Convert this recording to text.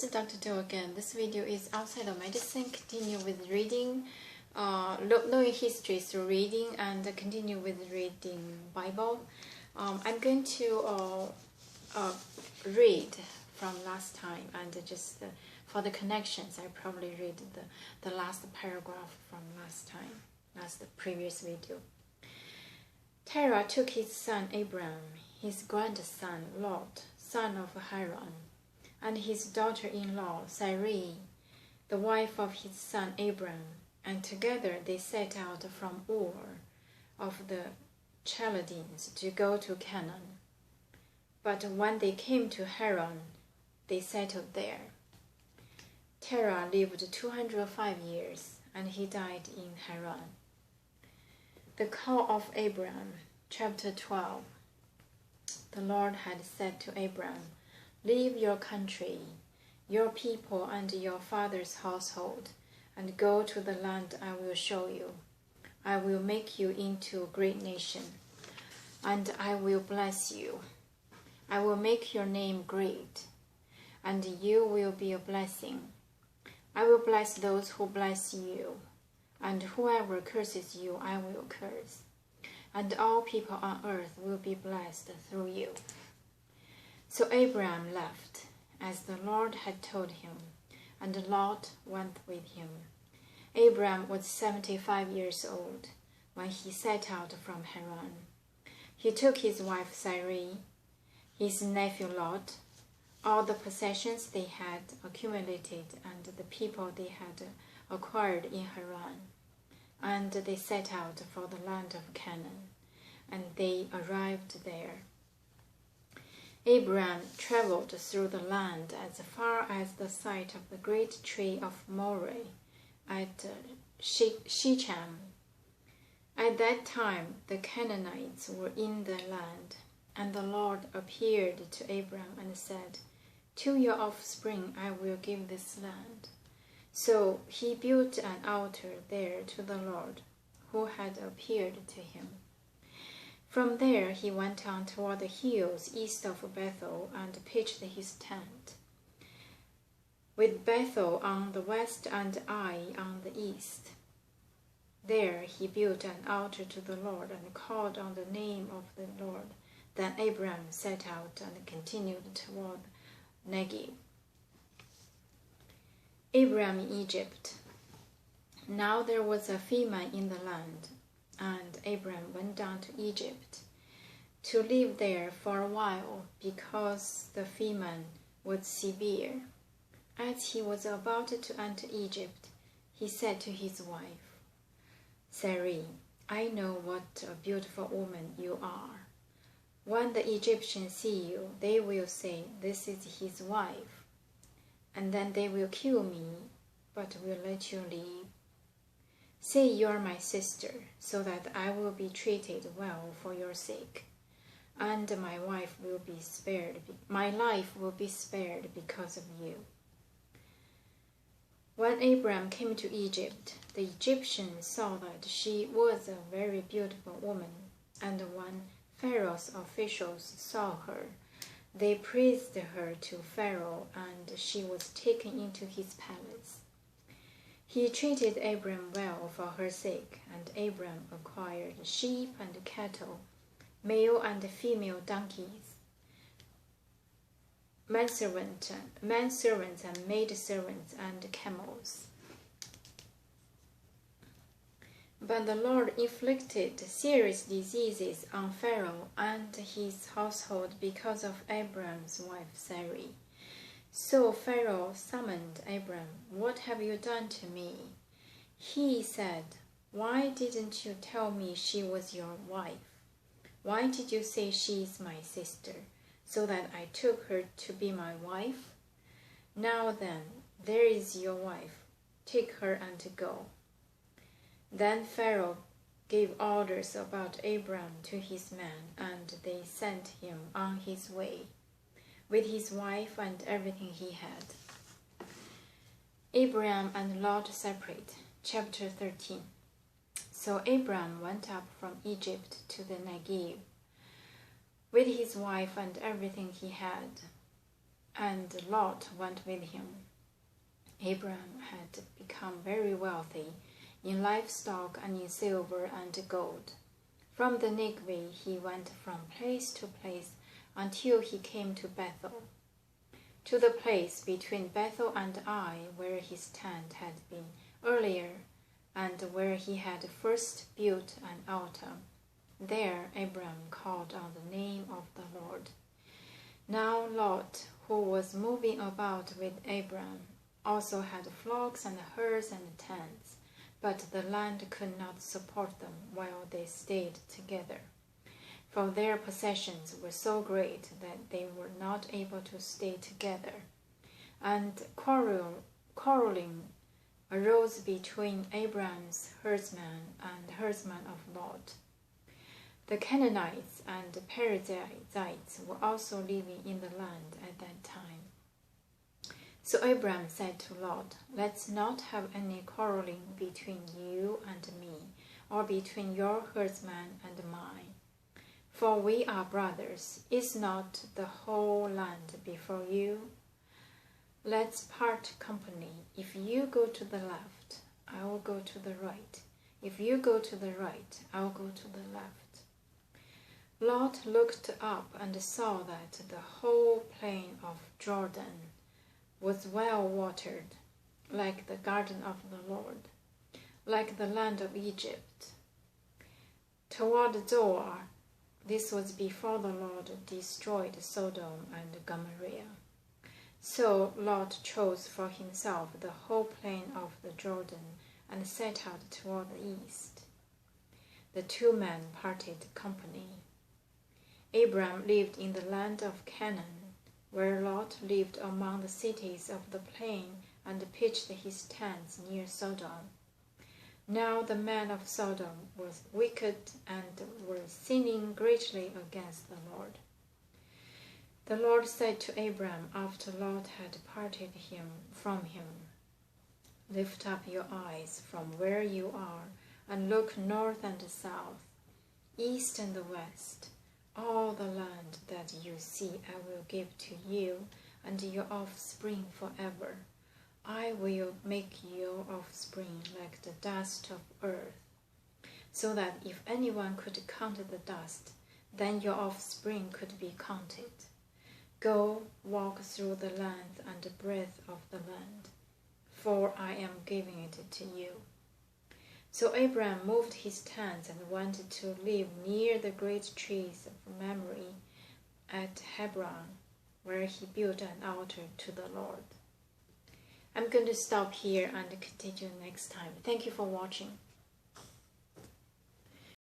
This is Dr. Do again. This video is outside of medicine. Continue with reading, knowing history through reading, and continue with reading Bible. I'm going to read from last time, and just for the connections, I probably read the last paragraph from the previous video. Terah took his son Abram, his grandson Lot, son of Haran, and his daughter-in-law Sarai, the wife of his son Abram, and together they set out from Ur of the Chaldeans to go to Canaan. But when they came to Haran, they settled there. Terah lived 205 years, and he died in Haran. The call of Abram, chapter 12. The Lord had said to Abram, "Leave your country, your people, and your father's household, and go to the land I will show you. I will make you into a great nation, and I will bless you. I will make your name great, and you will be a blessing. I will bless those who bless you, and whoever curses you I will curse, and all people on earth will be blessed through you." So Abram left, as the Lord had told him, and Lot went with him. Abram was 75 years old when he set out from Haran. He took his wife Sarai, his nephew Lot, all the possessions they had accumulated, and the people they had acquired in Haran, and they set out for the land of Canaan, and they arrived there. Abram traveled through the land as far as the site of the great tree of Moreh at Shechem. At that time the Canaanites were in the land, and the Lord appeared to Abram and said, "To your offspring I will give this land." So he built an altar there to the Lord, who had appeared to him. From there he went on toward the hills east of Bethel and pitched his tent, with Bethel on the west and Ai on the east. There he built an altar to the Lord and called on the name of the Lord. Then Abram set out and continued toward Negev. Abram in Egypt. Now there was a famine in the land, and Abram went down to Egypt to live there for a while, because the famine was severe. As he was about to enter Egypt, he said to his wife, "Sarai, I know what a beautiful woman you are. When the Egyptians see you, they will say, 'This is his wife,' and then they will kill me, but will let you live. Say you are my sister, so that I will be treated well for your sake, and my life will be spared because of you." When Abram came to Egypt, the Egyptians saw that she was a very beautiful woman, and when Pharaoh's officials saw her, they praised her to Pharaoh, and she was taken into his palace. He treated Abram well for her sake, and Abram acquired sheep and cattle, male and female donkeys, manservants and maidservants, and camels. But the Lord inflicted serious diseases on Pharaoh and his household because of Abram's wife Sarai. So Pharaoh summoned Abram. "What have you done to me?" He said, "Why didn't you tell me she was your wife? Why did you say she is my sister, so that I took her to be my wife? Now then, there is your wife. Take her and go." Then Pharaoh gave orders about Abram to his men, and they sent him on his way, with his wife and everything he had. Abram and Lot separate. Chapter 13. So Abram went up from Egypt to the Negev, with his wife and everything he had. and Lot went with him. Abraham had become very wealthy in livestock and in silver and gold. From the Negev he went from place to place until he came to Bethel, to the place between Bethel and Ai, where his tent had been earlier, and where he had first built an altar. There Abraham called on the name of the Lord. Now Lot, who was moving about with Abraham, also had flocks and herds and tents, but the land could not support them while they stayed together, for their possessions were so great that they were not able to stay together. And quarreling arose between Abraham's herdsmen and herdsmen of Lot. The Canaanites and the Perizzites were also living in the land at that time. So Abraham said to Lot, "Let's not have any quarreling between you and me, or between your herdsmen and mine. For we are brothers. Is not the whole land before you? Let's part company. If you go to the left, I will go to the right. If you go to the right, I will go to the left." Lot looked up and saw that the whole plain of Jordan was well watered, like the garden of the Lord, like the land of Egypt. Toward Zoar, this was before the Lord destroyed Sodom and Gomorrah. So Lot chose for himself the whole plain of the Jordan and set out toward the east. The two men parted company. Abram lived in the land of Canaan, where Lot lived among the cities of the plain and pitched his tents near Sodom. Now the men of Sodom were wicked and were sinning greatly against the Lord. The Lord said to Abram after Lot had parted from him, "Lift up your eyes from where you are and look north and south, east and west. All the land that you see I will give to you and your offspring forever. I will make your offspring like the dust of earth, so that if anyone could count the dust, then your offspring could be counted. Go, walk through the length and breadth of the land, for I am giving it to you." So Abraham moved his tents and went to live near the great trees of Mamre at Hebron, where he built an altar to the Lord. I'm going to stop here and continue next time. Thank you for watching.